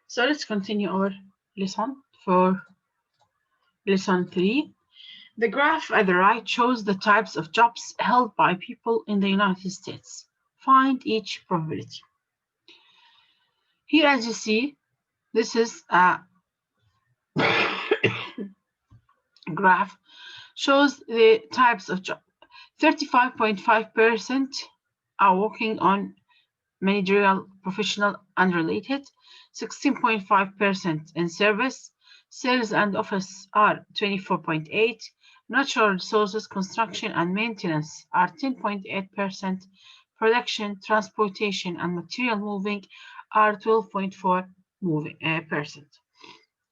So let's continue our lesson for lesson 3. The graph at the right shows the types of jobs held by people in the United States. Find each probability. Here, as you see, this is a graph shows the types of jobs. 35.5% are working on managerial, professional, unrelated. 16.5% in service. Sales and office are 24.8%. Natural resources, construction, and maintenance are 10.8%. Production, transportation, and material moving are 12.4%.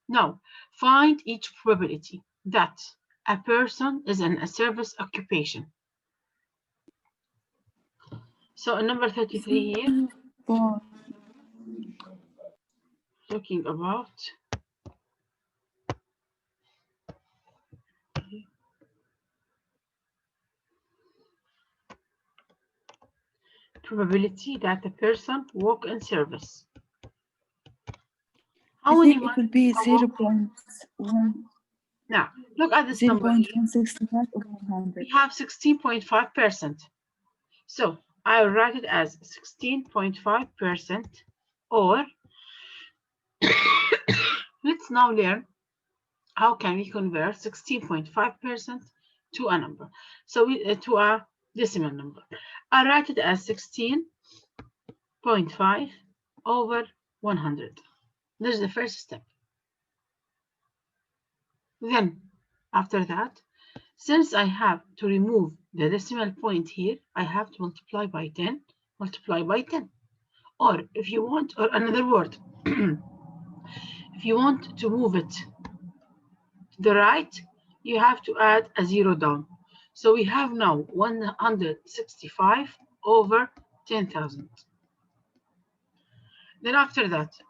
Now, find each probability that a person is in a service occupation. So, number 33 here, talking about probability that a person work in service. How I many think it will be 0.1. Now, look at this number. 0.165 over 100. We have 16.5%. So, I'll write it as 16.5% or let's now learn how can we convert 16.5% to a number. So, to a decimal number. I write it as 16.5 over 100. This is the first step. Then, after that, since I have to remove the decimal point here, I have to multiply by 10, multiply by 10. Or if you want, or another word, if you want to move it to the right, you have to add a 0 down. So we have now 165 over 10,000. Then after that,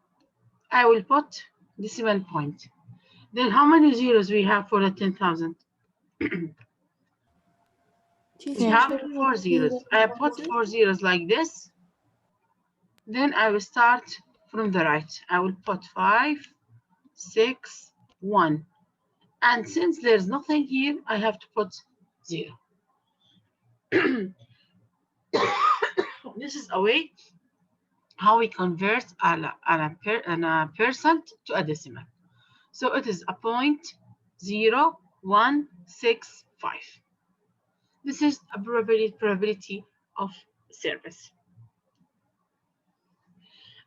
I will put decimal point. Then how many zeros we have for the 10,000? We have 4 zeros. I put 4 zeros like this. Then I will start from the right. I will put 5, 6, 1. And since there's nothing here, I have to put 0. This is a way how we convert a percent to a decimal. So it is a 0.0165. This is a probability of service.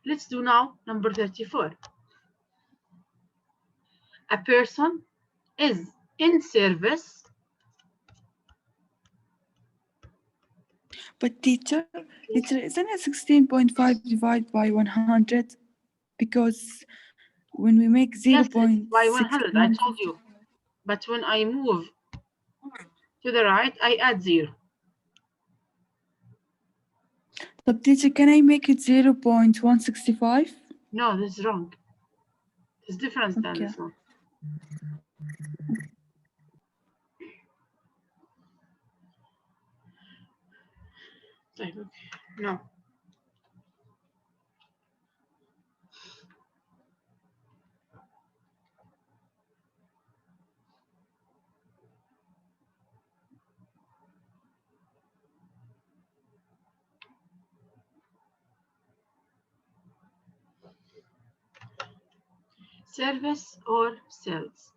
Let's do now number 34. A person is in service. But teacher, isn't it 16.5 divided by 100? Because when we make 0. Yes, by 100, I told you. But when I move to the right, I add 0. But teacher, can I make it 0.165? No, this is wrong. It's different than this one. No. Service or sales?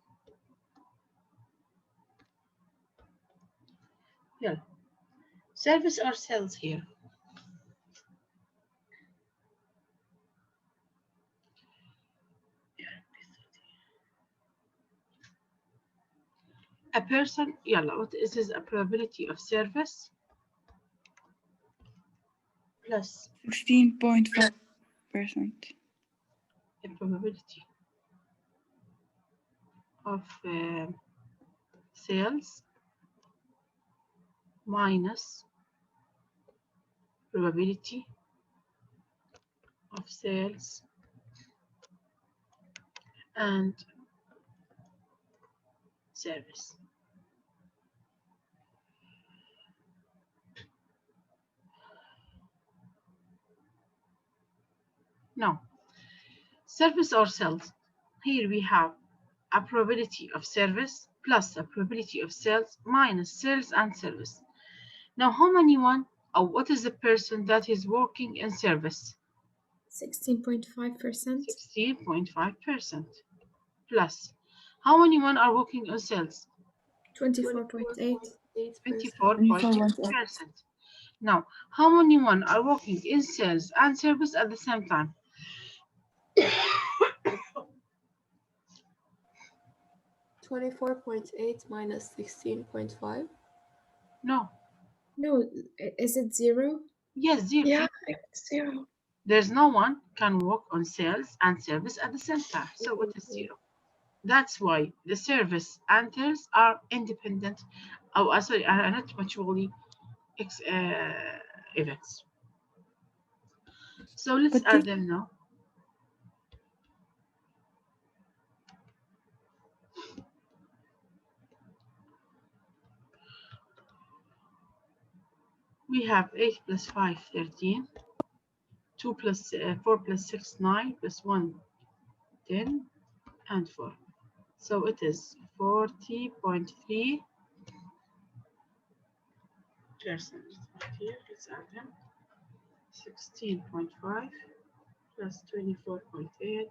Yeah. Service or sales here? A person, what is a probability of service plus 16.5%. a probability of sales minus probability of sales and service. Now, Service or sales. Here we have a probability of service plus a probability of sales minus sales and service. Now, how many one, or what is the person that is working in service? 16.5%. 16.5% plus. How many one are working on sales? 24.8. 24.8%. Now, how many one are working in sales and service at the same time? 24.8 minus 16.5. No. No, is it 0? Yes, zero. Yeah, it's 0. There's no one can work on sales and service at the same time, so it is 0. That's why the service and sales are independent, sorry, are not mutually events. So let's But add them now. We have 8 plus 5, 13. 2 plus 4 plus 6, 9 plus 1, 10, and 4. So it is 40.3%. Here, let's add them. 16.5 plus 24.8.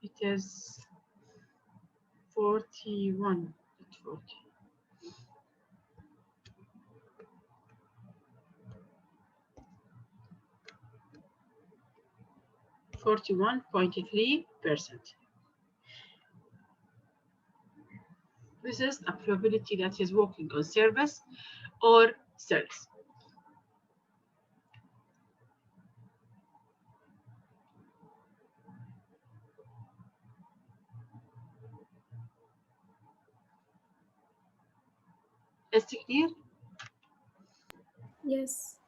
It is 41. 41.3%. This is a probability that is working on service or sales. Is it clear? Yes.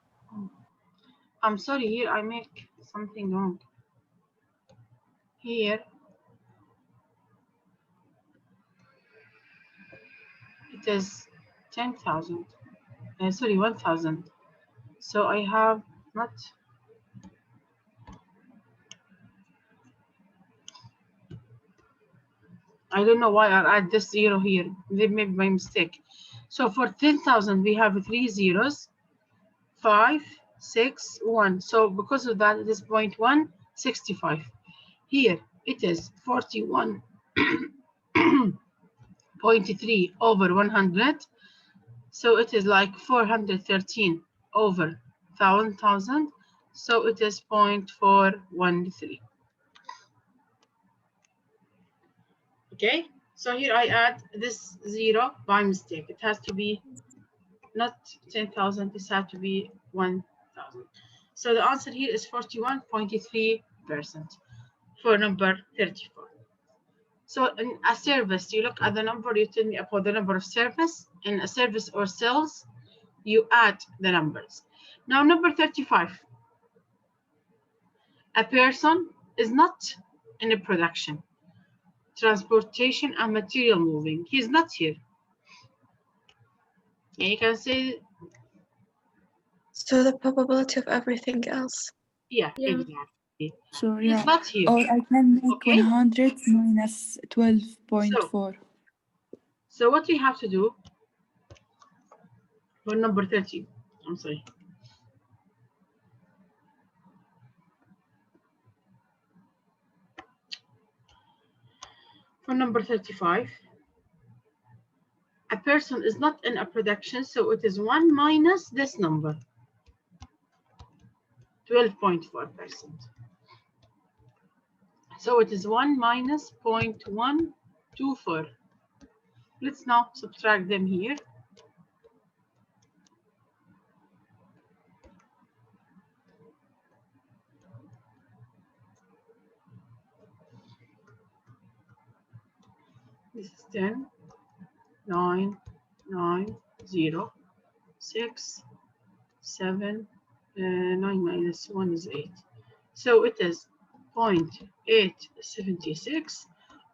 I'm sorry, here I make something wrong. Here it is 10,000. Sorry, 1,000. So I have not. I don't know why I add this 0 here. They made my mistake. So for 10,000, we have 3 zeros, 5, 6, 1. So because of that, it is 0.165. Here it is 41.3 over 100. So it is like 413 over 1,000. So it is 0.413. Okay, so here I add this 0 by mistake. It has to be not 10,000, it has to be 1,000. So the answer here is 41.3% for number 34. So in a service, you look at the number, you tell me about the number of service. In a service or sales, you add the numbers. Now number 35. A person is not in a production, transportation and material moving. He's not here. And you can say, So the probability of everything else. yeah, Yeah. exactly. so He's yeah, not here. or I can make Okay. 100 minus 12.4. So what we have to do for number 30, I'm sorry. For number 35, a person is not in a production, so it is 1 minus this number, 12.4%. So it is 1 minus 0.124. Let's now subtract them here. This is 10, 9, 9, 0, 6, 7, 9 minus 1 is 8. So it is 0.876,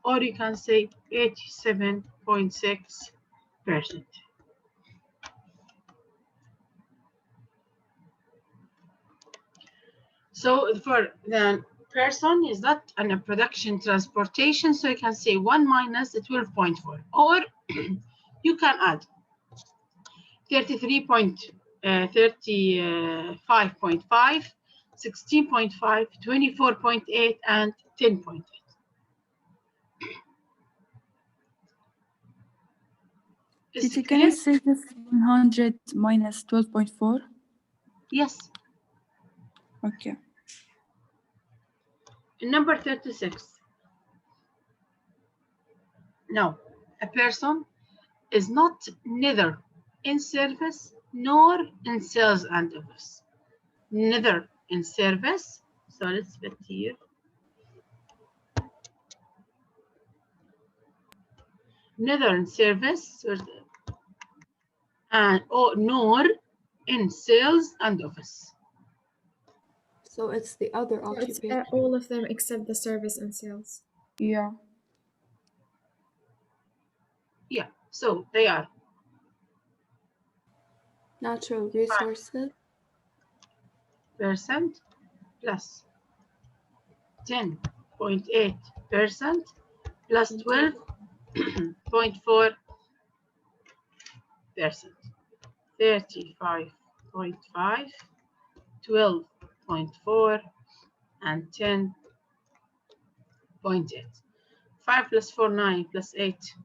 or you can say 87.6%. So for the person is not in a production transportation, so you can say 1 minus 12.4, or you can add 35.5, 16.5, 24.8, and 10.8. Teacher, can I say this 100 minus 12.4? Yes. Okay. Number 36. Now, a person is not neither in service nor in sales and office. Neither in service, so let's put here. Neither in service and nor in sales and office. So it's the other So it's occupation. all of them except the service and sales. Yeah. Yeah, so they are Natural resources. percent plus 10.8% plus 12.4%, 35.5, 12.4, and 10.8. 5 plus 4, 9, plus 8,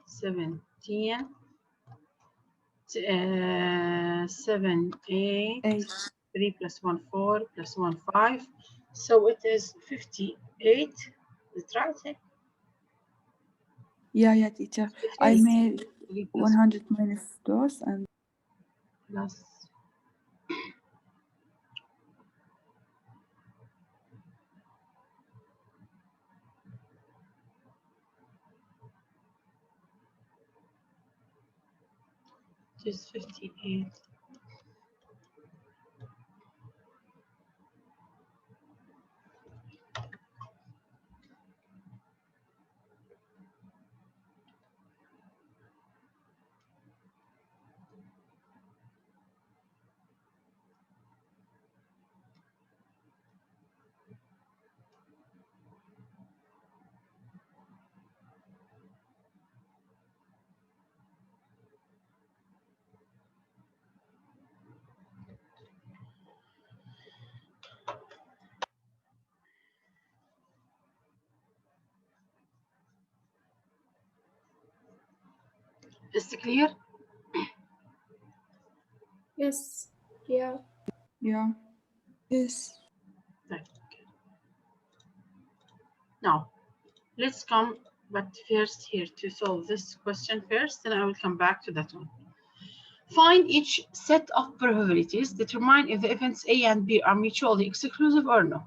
17, 7, 8, 3 plus 1, 4, plus 1, 5. So it is 58. Is it right? Yeah, teacher. I made 100 minus those and plus it is 58. Is it clear? Yes. Yeah. yeah. Yes. Okay. Now, let's come, but first here to solve this question first, then I will come back to that one. Find each set of probabilities, determine if the events A and B are mutually exclusive or no.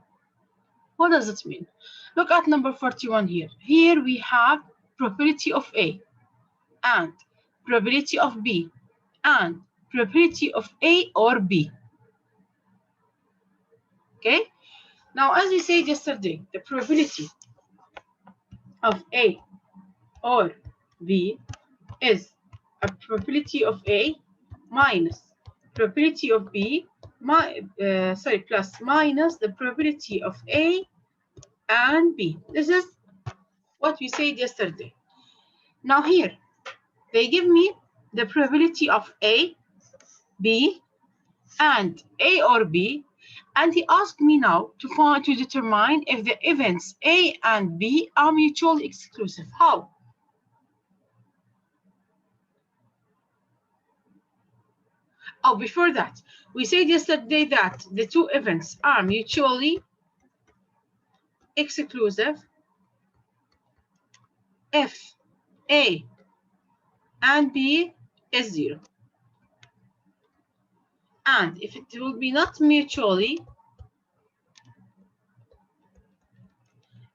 What does it mean? Look at number 41 here. Here we have probability of A and probability of B and probability of A or B. Okay? Now, as we said yesterday, the probability of A or B is a probability of A minus probability of B, plus minus the probability of A and B. This is what we said yesterday. Now here, they give me the probability of A, B, and A or B, and he asked me now to determine if the events A and B are mutually exclusive. How? Oh, before that, we said yesterday that the two events are mutually exclusive if A and B is 0. And if it will be not mutually,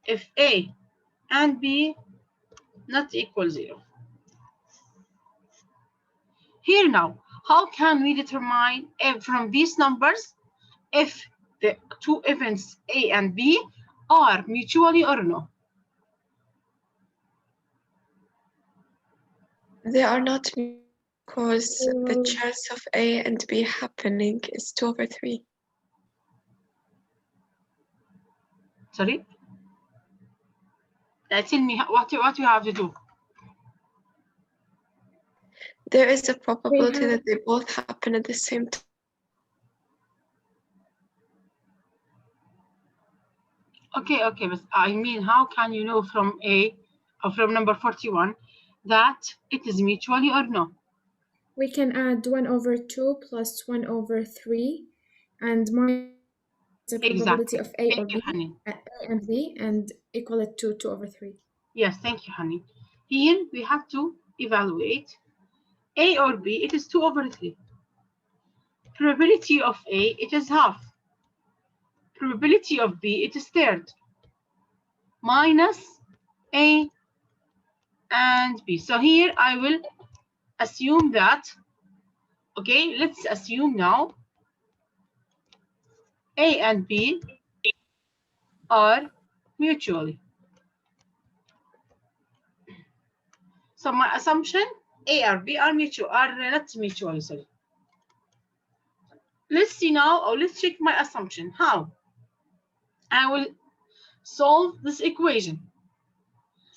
if A and B not equal 0. Here now, how can we determine if from these numbers if the two events A and B are mutually or no? They are not because the chance of A and B happening is 2/3. Sorry? Tell me what you have to do. There is a probability have- that they both happen at the same time. Okay, but I mean, how can you know from A or from number 41 that it is mutually or no? We can add 1/2 plus 1/3 and minus the probability Exactly. of A or Thank you, B, honey. A and B, and equal it to 2/3. Yes, thank you, honey. Here we have to evaluate A or B. It is 2/3. Probability of A, it is half. Probability of B, it is third. Minus A and B. So here I will assume that, okay, let's assume now A and B are mutually. So my assumption, A or B are not mutually, sorry. Let's see now, or let's check my assumption. How? I will solve this equation.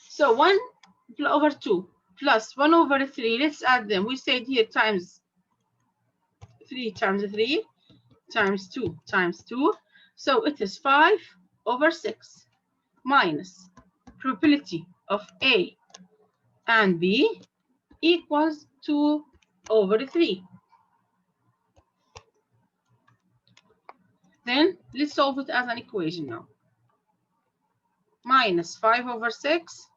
So 1/2 plus 1/3, let's add them. We said here times 3 times 3 times 2 times 2. So it is 5/6 minus probability of A and B equals 2/3. Then let's solve it as an equation now. Minus 5/6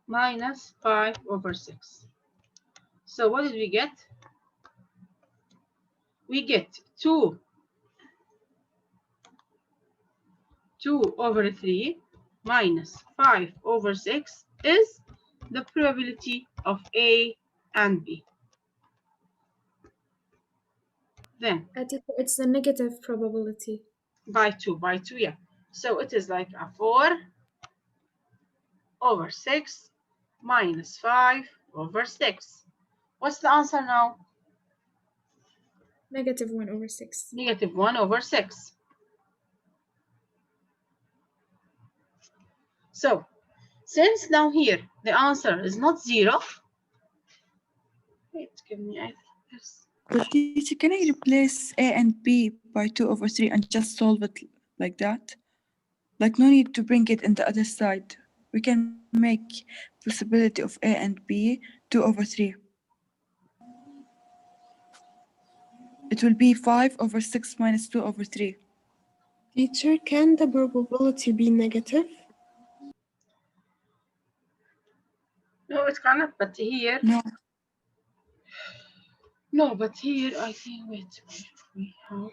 minus 5/6. So what did we get? We get 2/3 minus 5/6 is the probability of A and B. Then It's the negative probability. by 2, yeah. So it is like a 4/6 minus 5/6. What's the answer now? Negative 1/6. Negative 1/6. So since now here the answer is not 0, wait, give me this. But teacher, can I replace A and B by 2/3 and just solve it like that? Like no need to bring it in the other side. We can make possibility of A and B 2/3. It will be 5/6 minus 2/3. Teacher, can the probability be negative? No, it cannot, but here. No, but here I think, wait, we have.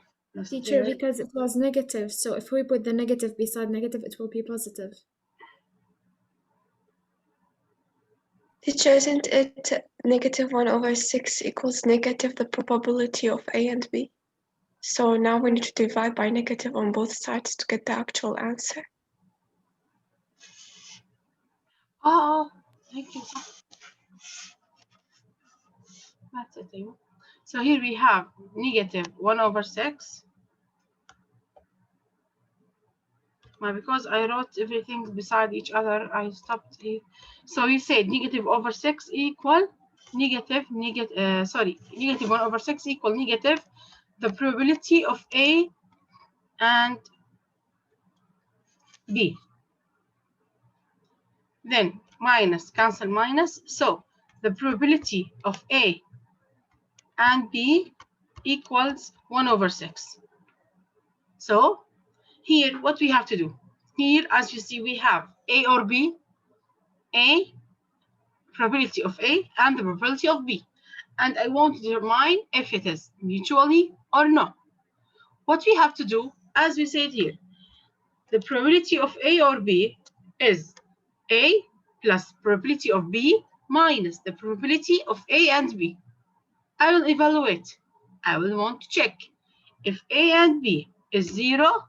Teacher, because it was negative, so if we put the negative beside negative, it will be positive. Teacher, isn't it negative 1/6 equals negative the probability of A and B? So now we need to divide by negative on both sides to get the actual answer. Oh, thank you. That's it. So here we have negative 1/6. Because I wrote everything beside each other, I stopped here. So you said negative over 6 equal negative 1/6 equal negative the probability of A and B. Then minus, cancel minus. So the probability of A and B equals 1/6. So here, what we have to do? Here, as you see, we have A or B, A, probability of A, and the probability of B. And I want to determine if it is mutually or not. What we have to do, as we said here, the probability of A or B is A plus probability of B minus the probability of A and B. I will evaluate. I will want to check if A and B is 0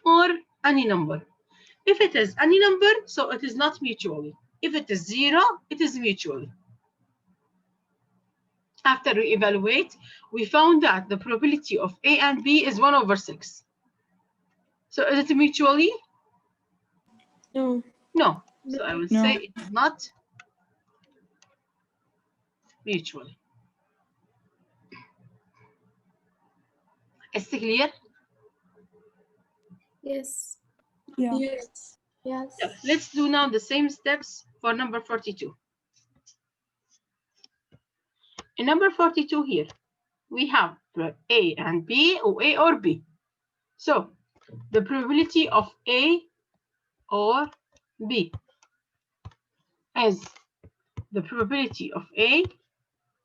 or any number. If it is any number, so it is not mutually. If it is 0, it is mutually. After we evaluate, we found that the probability of A and B is 1/6. So is it mutually? No. No. So I will say it is not mutually. Is it clear? Yes. Yeah. Yes. Yes. So let's do now the same steps for number 42. In number 42 here, we have A and B, or A or B. So the probability of A or B is the probability of A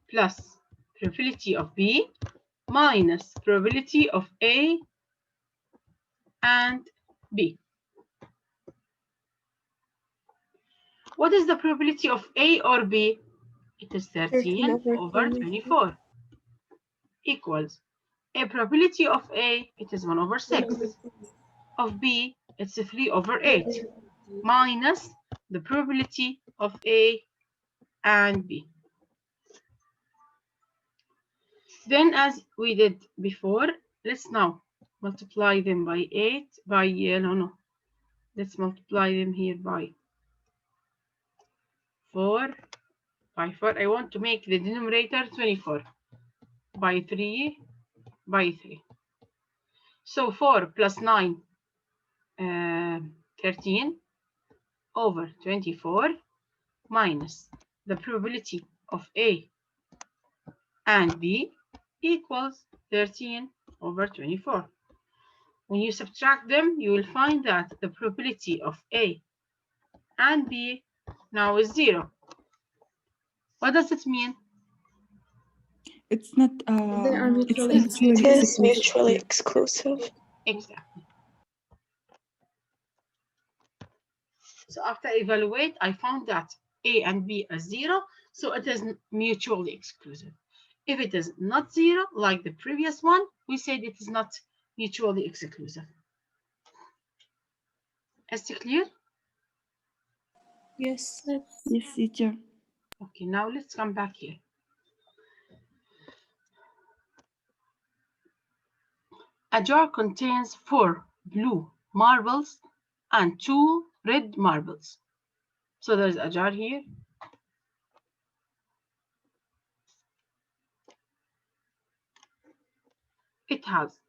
plus probability of B minus probability of A and B. What is the probability of A or B? It is 13 over 24 equals a probability of A, it is 1/6. Of B, it's 3/8 minus the probability of A and B. Then, as we did before, let's now multiply them by 8 by, no. Let's multiply them here by 4 by 4. I want to make the denominator 24 by 3 by 3. So 4 plus 9, 13 over 24 minus the probability of A and B equals 13 over 24. When you subtract them, you will find that the probability of A and B now is 0. What does it mean? It's not. They are It's mutually It mutually is exclusive. mutually exclusive. Exactly. So after evaluate, I found that A and B are 0, so it is mutually exclusive. If it is not 0, like the previous one, we said it is not mutually exclusive. Is it clear? Yes. Yes, teacher. Okay, now let's come back here. A jar contains 4 blue marbles and 2 red marbles. So there's a jar here. It has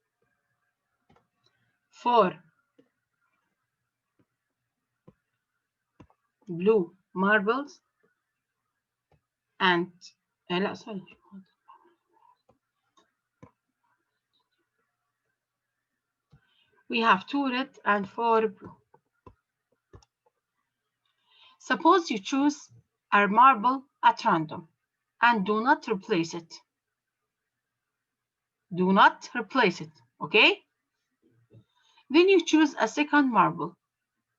4 blue marbles and sorry. We have 2 red and 4 blue. Suppose you choose a marble at random and do not replace it. Do not replace it, okay? Then you choose a second marble.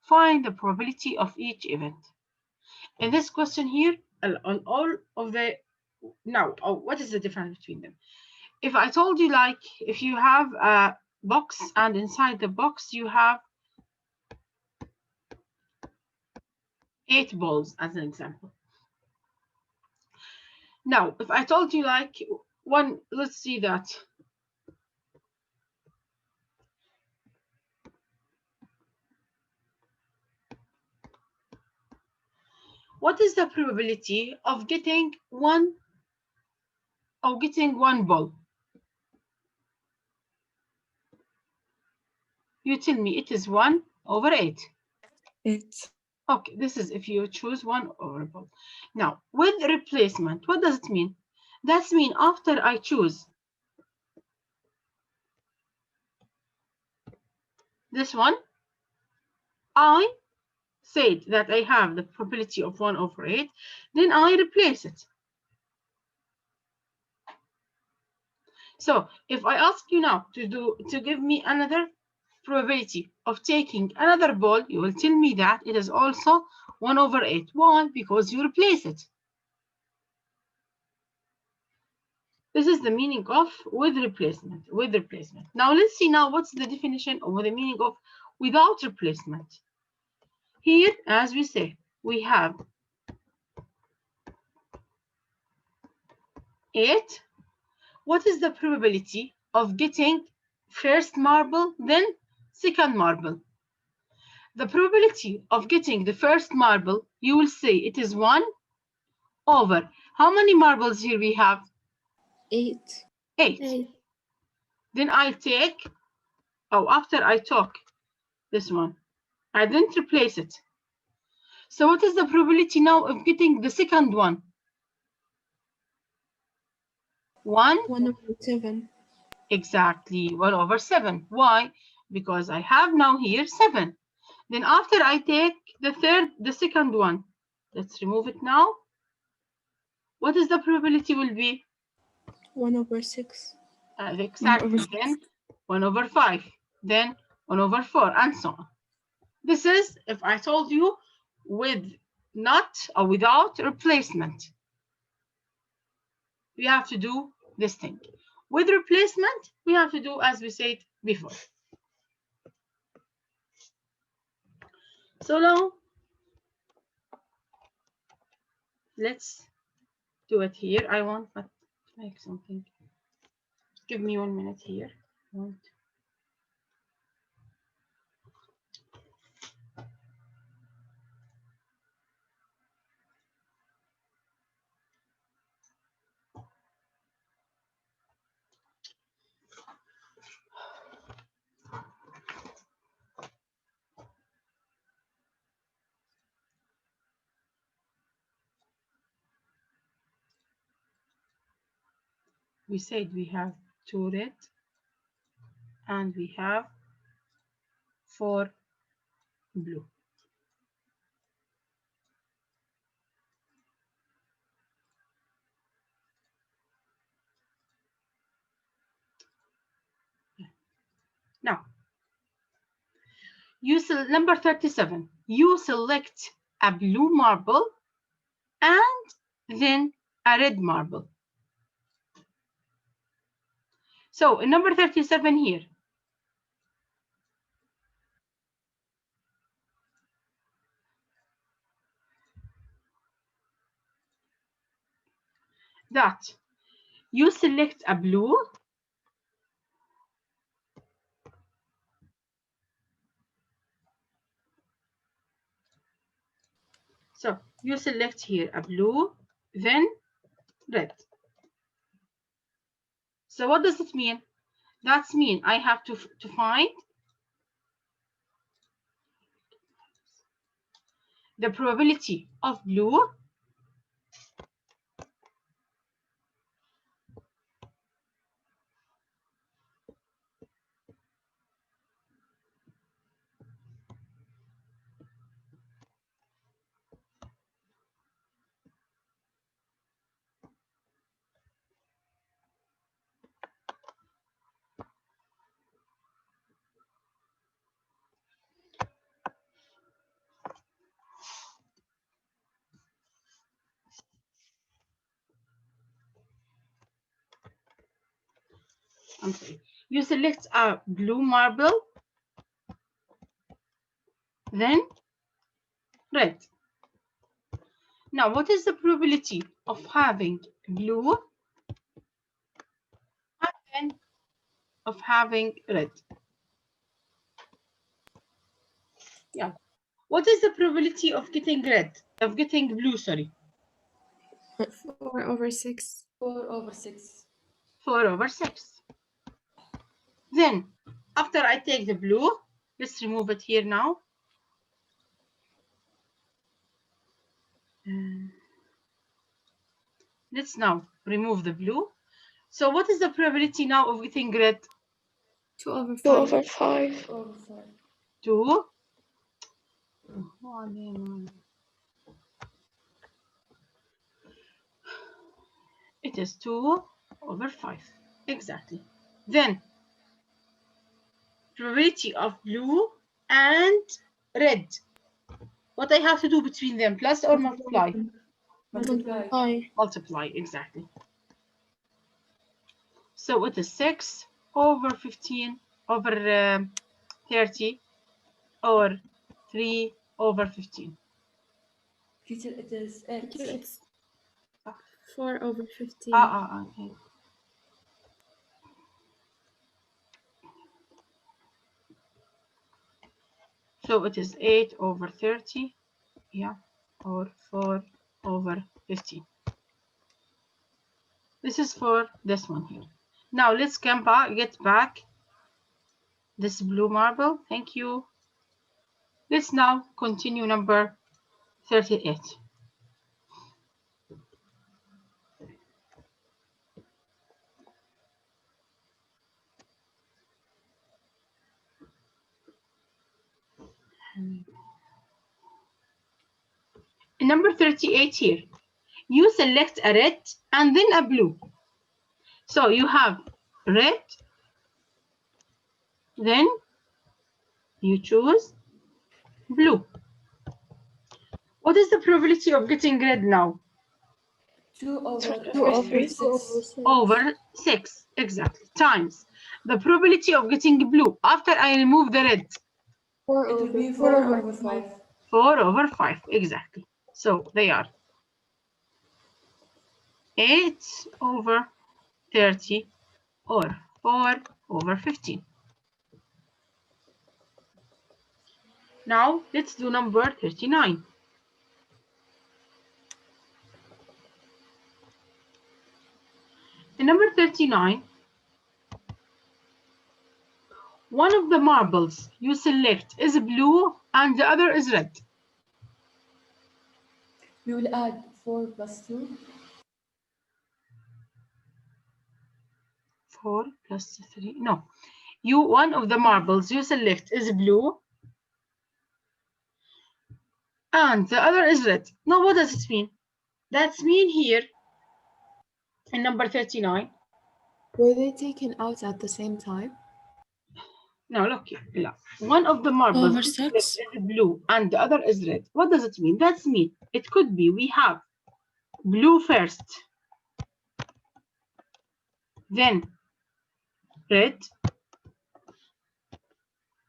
Find the probability of each event. In this question here, on all of the, now, what is the difference between them? If I told you, like, if you have a box and inside the box you have 8 balls as an example. Now, if I told you, like, one, let's see that. What is the probability of getting one ball? You tell me. It is 1/8. 8. Okay, this is if you choose 1/8. Now, with replacement, what does it mean? That means after I choose this one, I said that I have the probability of 1/8, then I replace it. So if I ask you now to give me another probability of taking another ball, you will tell me that it is also 1/8. Why? Because you replace it. This is the meaning of with replacement. With replacement. Now let's see now what's the definition of the meaning of without replacement. Here, as we say, we have 8. What is the probability of getting first marble, then second marble? The probability of getting the first marble, you will say it is 1 over. How many marbles here we have? 8. 8. 8. Then I take, after I took this one, I didn't replace it. So what is the probability now of getting the second one? 1? 1 over 7. Exactly, 1 over 7. Why? Because I have now here 7. Then after I take the second one, let's remove it now. What is the probability will be? 1 over 6. Exactly, then 1 over 5, then 1 over 4, and so on. This is if I told you with not or without replacement. We have to do this thing. With replacement, we have to do as we said before. So now, let's do it here. I want to make something. Give me 1 minute here. We said we have 2 red and we have 4 blue. Now, number 37. You select a blue marble and then a red marble. So in number 37 here, that you select a blue so you select here a blue, then red. So what does it mean? That means I have to find the probability of blue You select a blue marble, then red. Now, what is the probability of having blue and then of having red? Yeah. What is the probability of getting blue, sorry? 4 over 6. 4 over 6. 4 over 6. Then, after I take the blue, let's remove it here now. Let's now remove the blue. So what is the probability now of getting red? 2 over 5. 2 over 5. 2 over 5. 2. It is 2 over 5. Exactly. Then, probability of blue and red. What I have to do between them, plus or multiply? Multiply. Multiply, exactly. So it is 6 over 15 over 30 or 3 over 15. Teacher, it is X. It's 4/15. Okay. So it is 8/30, yeah, or 4/15. This is for this one here. Now let's get back this blue marble. Thank you. Let's now continue number 38. In number 38 here, you select a red and then a blue. So you have red, then you choose blue. What is the probability of getting red now? 2/6. Over 6, exactly, times the probability of getting blue after I remove the red. It will be 4/5. 4/5, exactly. So they are 8/30 or 4/15. Now let's do number 39. In number 39, one of the marbles you select is blue and the other is red. We will add 4 plus 2. 4 plus 3, no. One of the marbles you select is blue and the other is red. Now what does it mean? That's mean here in number 39. Were they taken out at the same time? Now look here. One of the marbles Over 6. is blue and the other is red. What does it mean? That's mean it could be we have blue first, then red,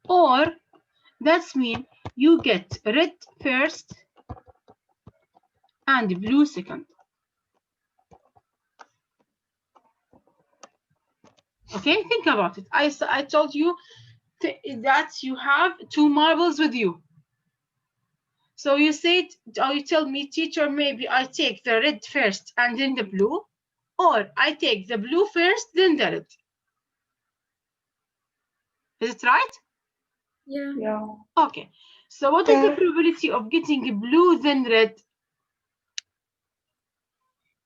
or that's mean you get red first and blue second. Okay, think about it. I told you that you have two marbles with you. So you said, or you tell me, teacher, maybe I take the red first and then the blue, or I take the blue first, then the red. Is it right? Yeah. Okay. So what is the probability of getting blue then red?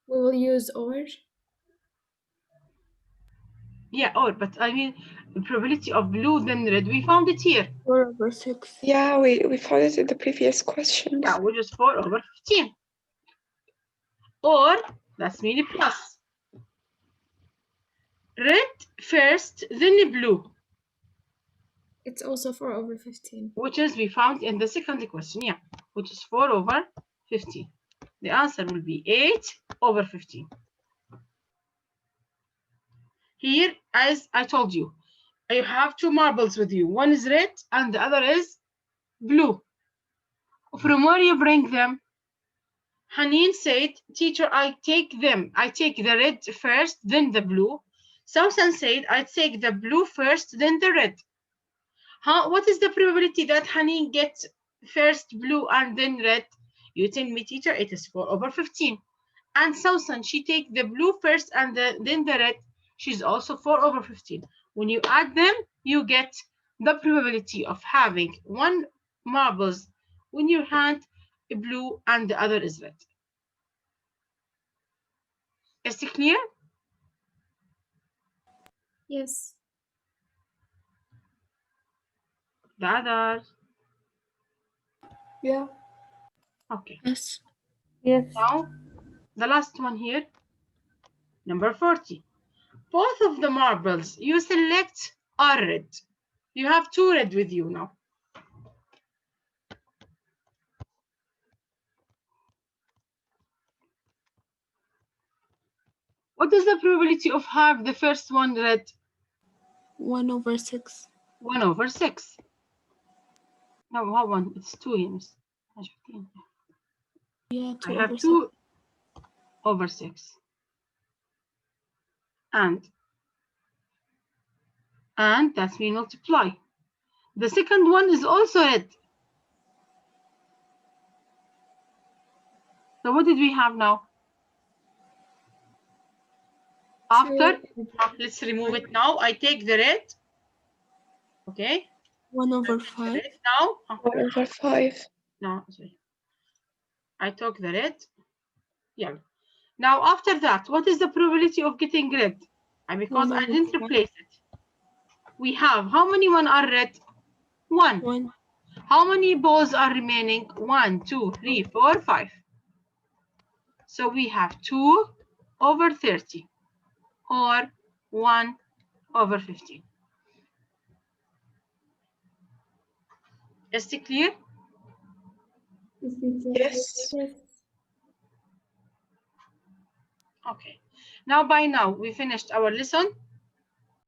We will use or. Yeah, or, but I mean the probability of blue then red. We found it here. 4/6. Yeah, we found it in the previous questions. Yeah, which is 4/15. Or that's mean plus. Red first, then blue. It's also 4/15. Which is we found in the second question, yeah, which is 4/15. The answer will be 8/15. Here, as I told you, you have two marbles with you. One is red and the other is blue. From where you bring them? Haneen said, teacher, I take them. I take the red first, then the blue. Samson said, I take the blue first, then the red. What is the probability that Haneen gets first blue and then red? You tell me, teacher, it is 4/15. And Samson, she take the blue first and then the red. She's also 4/15. When you add them, you get the probability of having one marbles in your hand, blue, and the other is red. Is it clear? Yes. The others? Yeah. Okay. Yes. Now, the last one here, number 40. Both of the marbles you select are red. You have two red with you now. What is the probability of have the first one red? 1/6. 1/6. No, how one? It's 2 here. Yeah, I have 2/6. two. over 6. And that's we multiply. The second one is also red. So what did we have now? After, let's remove it now. I take the red. Okay. 1 over 5. Now, 1 over 5. no, sorry. I took the red. Yeah. Now after that, what is the probability of getting red? Because I didn't replace it. We have, how many one are red? 1. 1. How many balls are remaining? 1, 2, 3, 4, 5. So we have 2 over 30 or 1 over 15. Is it clear? Yes. Okay. Now by now we finished our lesson.